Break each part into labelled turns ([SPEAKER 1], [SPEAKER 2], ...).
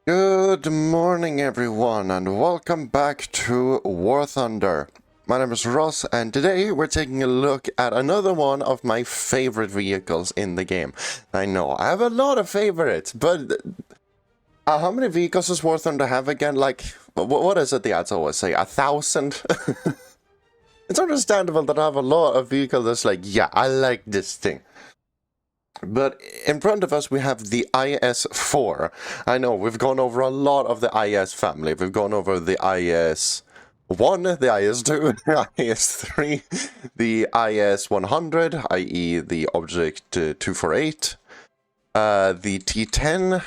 [SPEAKER 1] Good morning, everyone, and welcome back to War Thunder. My name is Ross, and today we're taking a look at another one of my favorite vehicles in the game. I know, I have a lot of favorites, but how many vehicles does War Thunder have again? Like, what is it the ads always say? 1,000? It's understandable that I have a lot of vehicles that's like, yeah, I like this thing. But in front of us, we have the IS-4. I know, we've gone over a lot of the IS family. We've gone over the IS-1, the IS-2, the IS-3, the IS-100, i.e. the Object 248, the T-10.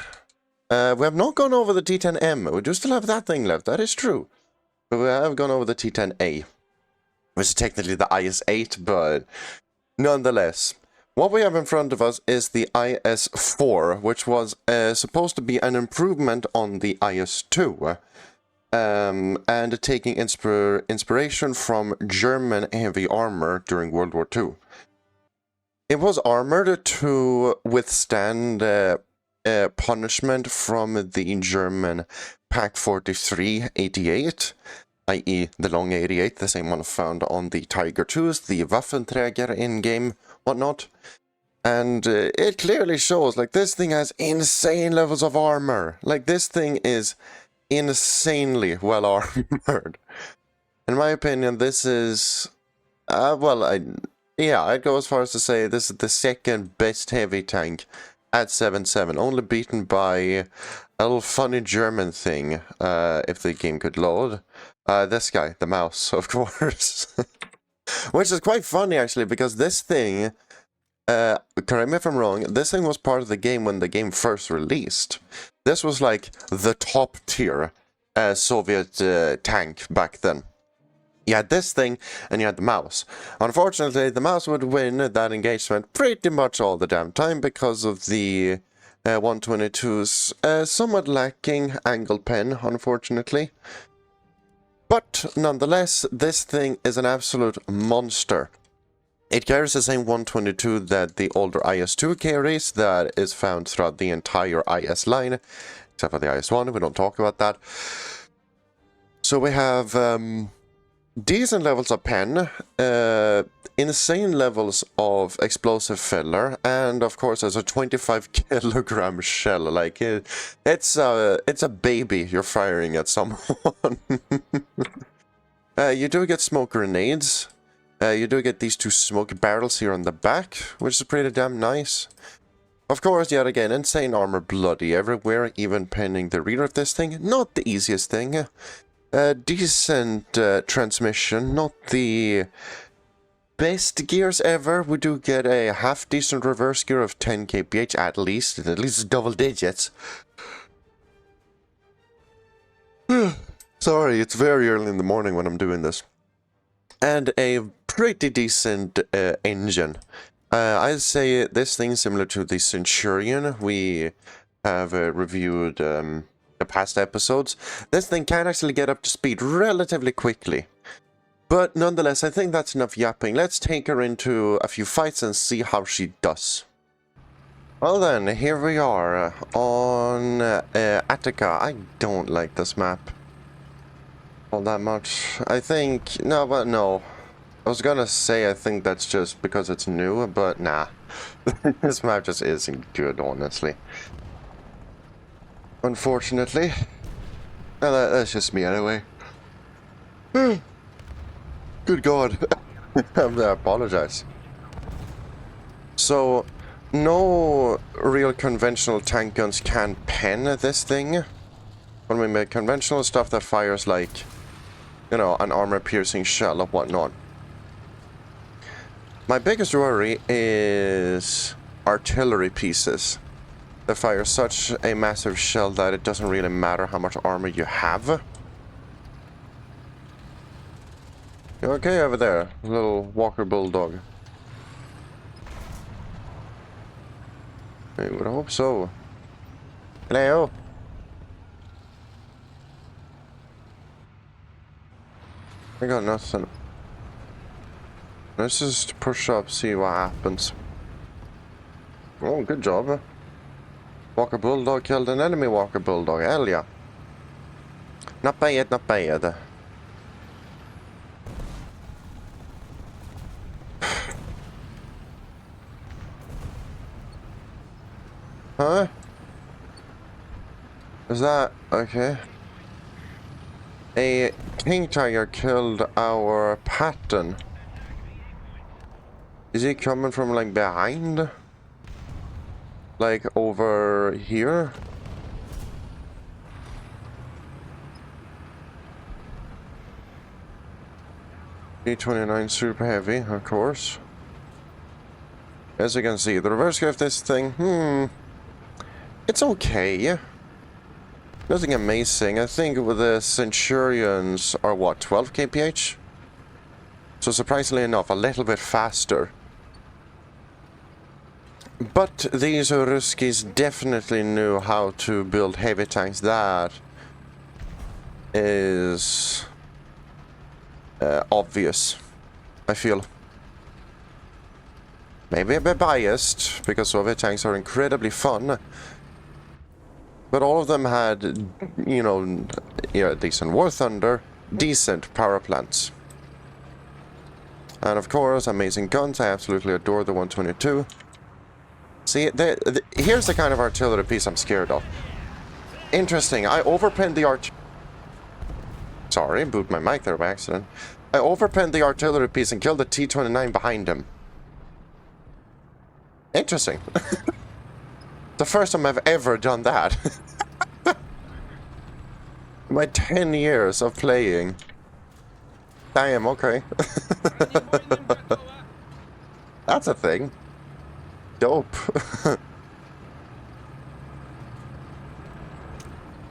[SPEAKER 1] We have not gone over the T-10M. We do still have that thing left, that is true. But we have gone over the T-10A, which is technically the IS-8, but nonetheless. What we have in front of us is the IS-4, which was supposed to be an improvement on the IS-2, and taking inspiration from German heavy armor during World War II. It was armored to withstand punishment from the German Pak-43 88, i.e. the long 88, the same one found on the Tiger 2s, the Waffenträger in-game, whatnot. And it clearly shows, like, this thing has insane levels of armor. Like, this thing is insanely well armored. In my opinion, this is, I'd go as far as to say this is the second best heavy tank at 7.7, only beaten by a little funny German thing, if the game could load. This guy, the mouse, of course. Which is quite funny, actually, because this thing, correct me if I'm wrong, this thing was part of the game when the game first released. This was like the top tier Soviet tank back then. You had this thing, and you had the mouse. Unfortunately, the mouse would win that engagement pretty much all the damn time because of the 122's somewhat lacking angle pen, unfortunately. But nonetheless, this thing is an absolute monster. It carries the same 122 that the older IS-2 carries, that is found throughout the entire IS line, except for the IS-1, we don't talk about that. So we have decent levels of pen, insane levels of explosive filler, and of course there's a 25 kilogram shell. Like, it's a baby you're firing at someone. You do get smoke grenades. You do get these two smoke barrels here on the back, which is pretty damn nice. Of course, yet again, insane armor bloody everywhere, even penning the rear of this thing. Not the easiest thing. Decent transmission, not the best gears ever. We do get a half-decent reverse gear of 10 kph at least double digits. Sorry, it's very early in the morning when I'm doing this. And a pretty decent engine. I'd say this thing is similar to the Centurion we have reviewed the past episodes. This thing can actually get up to speed relatively quickly. But nonetheless, I think that's enough yapping. Let's take her into a few fights and see how she does. Well then, here we are on Attica. I don't like this map all that much. I think, no. I was gonna say I think that's just because it's new, but nah. This map just isn't good, honestly. Unfortunately. That's just me anyway. Good God. I apologize. So, no real conventional tank guns can pen this thing. When we make conventional stuff that fires like, you know, an armor-piercing shell or whatnot. My biggest worry is artillery pieces that fire such a massive shell that it doesn't really matter how much armor you have. You okay over there, little Walker Bulldog? I would hope so. Hello? I got nothing. Let's just push up, see what happens. Oh, good job. Walker Bulldog killed an enemy Walker Bulldog. Hell yeah. Not bad, not bad. Huh? Is that... okay. A king tiger killed our Patton. Is he coming from, like, behind? Like, over here? E29 super heavy, of course. As you can see, the reverse of this thing, it's okay. Nothing amazing. I think with the Centurions are what, 12 kph? So surprisingly enough, a little bit faster. But these Ruskis definitely knew how to build heavy tanks. That is obvious, I feel. Maybe a bit biased, because Soviet tanks are incredibly fun. But all of them had, you know, decent War Thunder, decent power plants. And of course, amazing guns. I absolutely adore the 122. See, here's the kind of artillery piece I'm scared of. Interesting, I overpinned the Sorry, boot my mic there by accident. I overpinned the artillery piece and killed the T-29 behind him. Interesting. The first time I've ever done that. My 10 years of playing. Damn, okay. That's a thing. Dope.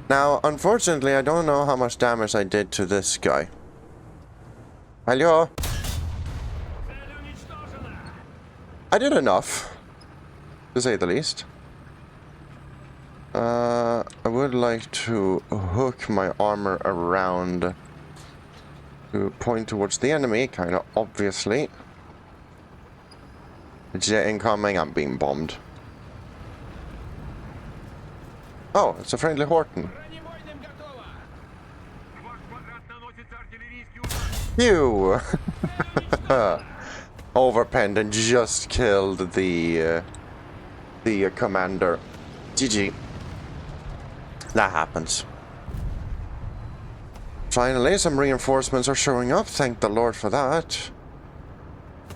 [SPEAKER 1] Now, unfortunately, I don't know how much damage I did to this guy. Hello? I did enough, to say the least. I would like to hook my armor around to point towards the enemy, kind of obviously. Jet incoming, I'm being bombed. Oh, it's a friendly Horton. You overpenned and just killed the commander. GG. That happens. Finally, some reinforcements are showing up. Thank the Lord for that.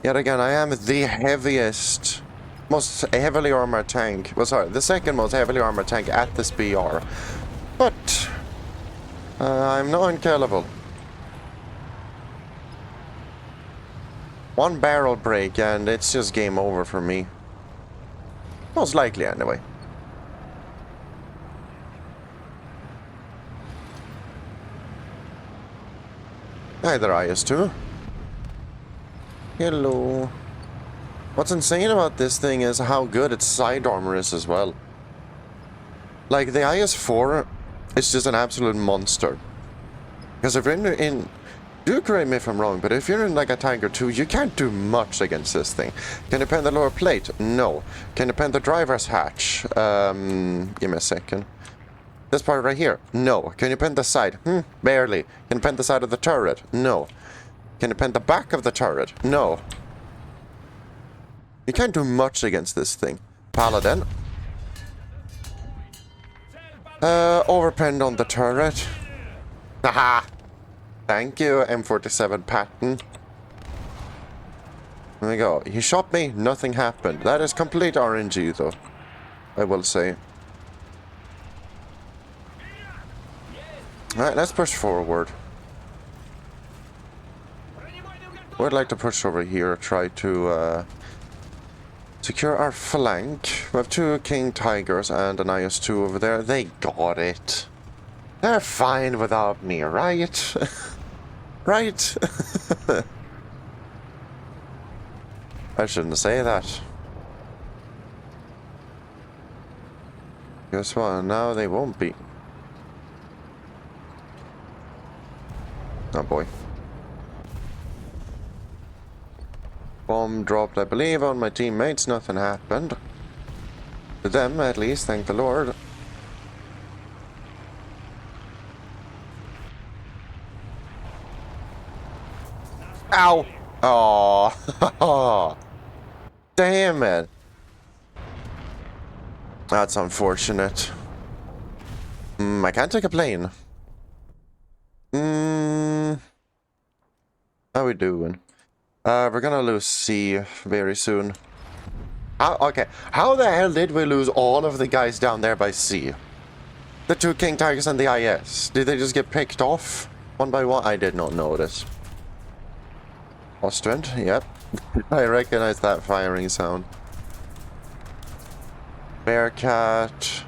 [SPEAKER 1] Yet again, I am the heaviest, most heavily armored tank. Well, sorry, the second most heavily armored tank at this BR. But I'm not unkillable. One barrel break and it's just game over for me. Most likely, anyway. Either IS-2. Hello. What's insane about this thing is how good its side armor is as well. Like, the IS-4 is just an absolute monster. Because if you're in do correct me if I'm wrong, but if you're in like a Tiger 2, you can't do much against this thing. Can you pen the lower plate? No. Can you pen the driver's hatch? Give me a second. This part right here? No. Can you pen the side? Barely. Can you pen the side of the turret? No. Can you pen the back of the turret? No. You can't do much against this thing. Paladin. Overpenned on the turret. Haha! Thank you, M47 Patton. There we go. He shot me, nothing happened. That is complete RNG though, I will say. Alright, let's push forward. I would like to push over here, try to secure our flank. We have two King Tigers and an IS-2 over there. They got it. They're fine without me, right? Right? I shouldn't say that. Guess what? Now they won't be. Oh boy. Bomb dropped, I believe, on my teammates. Nothing happened. To them, at least, thank the Lord. Ow! Oh, damn it. That's unfortunate. I can't take a plane. How we doing? We're gonna lose C very soon. Okay, how the hell did we lose all of the guys down there by C? The 2 King Tigers and the IS. Did they just get picked off one by one? I did not notice. Ostrand, yep. I recognize that firing sound. Bearcat,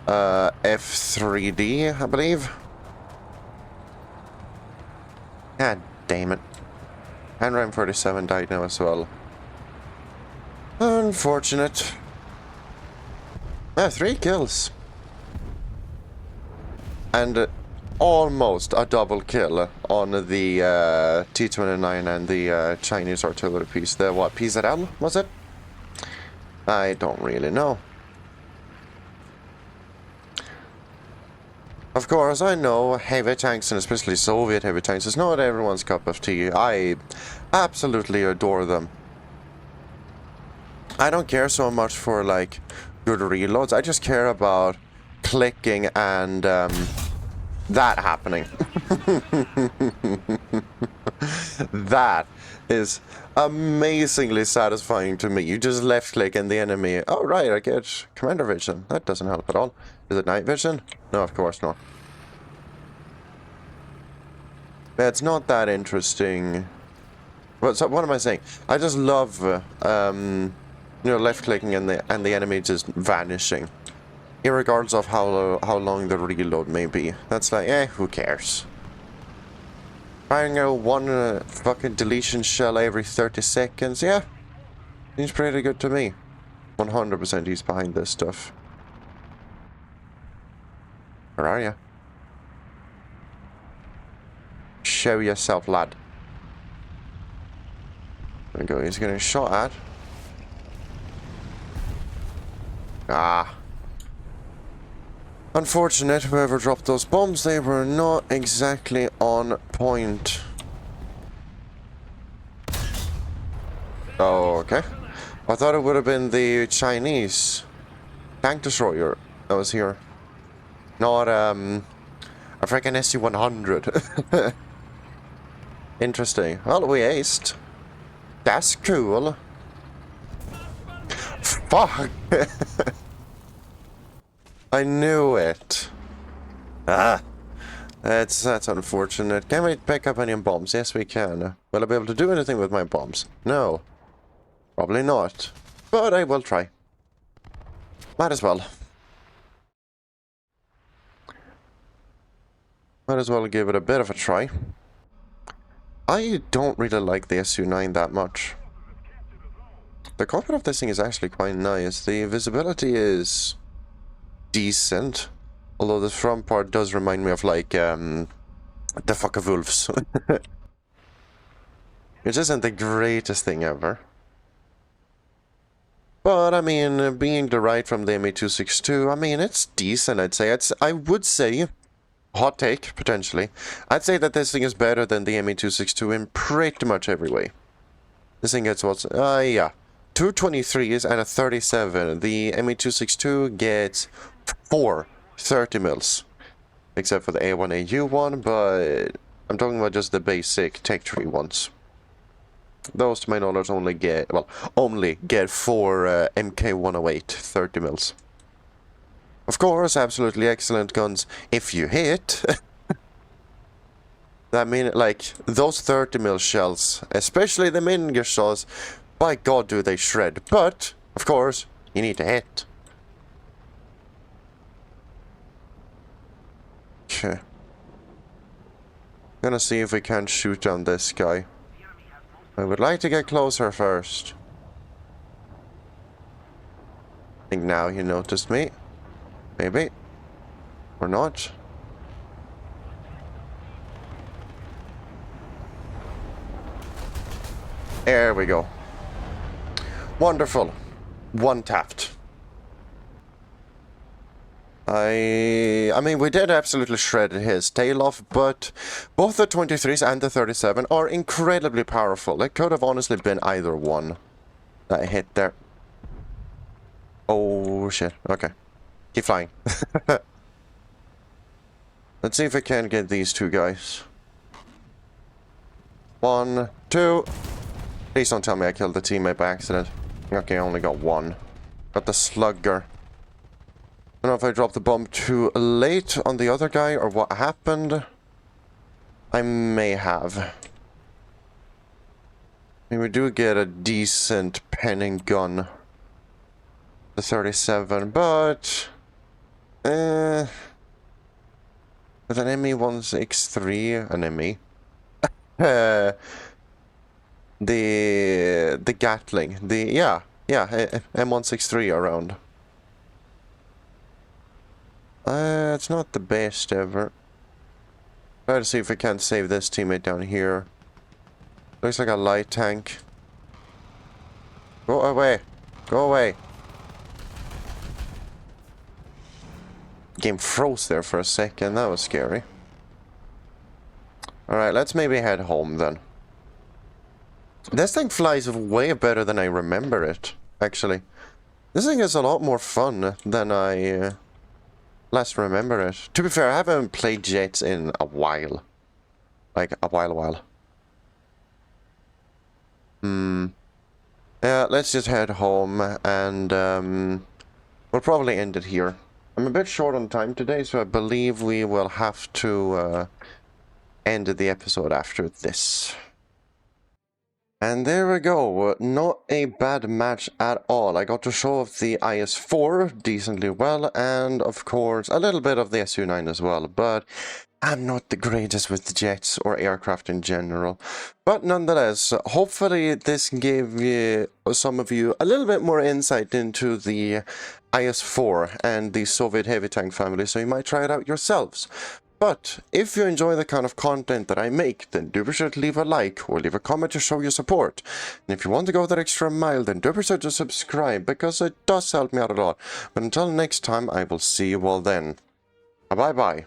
[SPEAKER 1] F3D, I believe. God damn it. And Ram 47 died now as well. Unfortunate. 3 kills. And almost a double kill on the T-29 and the Chinese artillery piece. The what, PZL, was it? I don't really know. Of course, I know heavy tanks, and especially Soviet heavy tanks, is not everyone's cup of tea. I absolutely adore them. I don't care so much for, like, good reloads. I just care about clicking and, that happening. That is amazingly satisfying to me. You just left click and the enemy... Oh, right, I get commander vision. That doesn't help at all. Is it night vision? No, of course not. It's not that interesting. Well, so what am I saying? I just love, you know, left clicking and the enemy just vanishing. Irregardless of how long the reload may be. That's like, who cares? Firing out one fucking deletion shell every 30 seconds, yeah. Seems pretty good to me. 100% he's behind this stuff. Where are you? Show yourself, lad. There we go, he's getting shot at. Ah. Unfortunate, whoever dropped those bombs, they were not exactly on point. Oh, okay. I thought it would have been the Chinese tank destroyer that was here. Not, a freaking SU-100. Interesting. Well, we aced. That's cool. Fuck! I knew it. Ah! That's unfortunate. Can we pick up any bombs? Yes, we can. Will I be able to do anything with my bombs? No. Probably not. But I will try. Might as well. Might as well give it a bit of a try. I don't really like the SU-9 that much. The cockpit of this thing is actually quite nice. The visibility is decent. Although the front part does remind me of, like, the Focke-Wulfs. Which isn't the greatest thing ever. But, I mean, being derived from the ME-262, I mean, it's decent, I'd say. I would say, hot take, potentially, I'd say that this thing is better than the ME-262 in pretty much every way. This thing gets what's... yeah. 2 23s and a 37. The ME-262 gets 4 30 mils. Except for the A1AU1, but I'm talking about just the basic Tech Tree ones. Those, to my knowledge, only get 4 MK108 30 mils. Of course, absolutely excellent guns if you hit. That mean, like, those 30 mil shells, especially the Minger shells, by God do they shred. But, of course, you need to hit. Okay. Gonna see if we can shoot down this guy. I would like to get closer first. I think now he noticed me. Maybe. Or not. There we go. Wonderful. One tapped. I mean, we did absolutely shred his tail off, but both the 23s and the 37 are incredibly powerful. It could have honestly been either one that I hit there. Oh, shit. Okay. Keep flying. Let's see if I can get these two guys. 1, 2. Please don't tell me I killed the teammate by accident. Okay, I only got one. Got the slugger. I don't know if I dropped the bomb too late on the other guy or what happened. I may have. I mean, we do get a decent penning gun. The 37, but... with an ME-163, an ME. The Gatling, yeah, M163 around. It's not the best ever. Try to see if we can save this teammate down here. Looks like a light tank. Go away. Go away. Game froze there for a second. That was scary. Alright, let's maybe head home then. This thing flies way better than I remember it, actually. This thing is a lot more fun than I last remember it. To be fair, I haven't played jets in a while. Like, a while. Yeah, let's just head home and we'll probably end it here. I'm a bit short on time today, so I believe we will have to end the episode after this. And there we go, not a bad match at all. I got to show off the IS-4 decently well, and of course a little bit of the Su-9 as well, but I'm not the greatest with the jets or aircraft in general. But nonetheless, hopefully this gave some of you a little bit more insight into the IS-4 and the Soviet heavy tank family, so you might try it out yourselves. But if you enjoy the kind of content that I make, then do be sure to leave a like or leave a comment to show your support. And if you want to go that extra mile, then do be sure to subscribe, because it does help me out a lot. But until next time, I will see you all then. Bye-bye.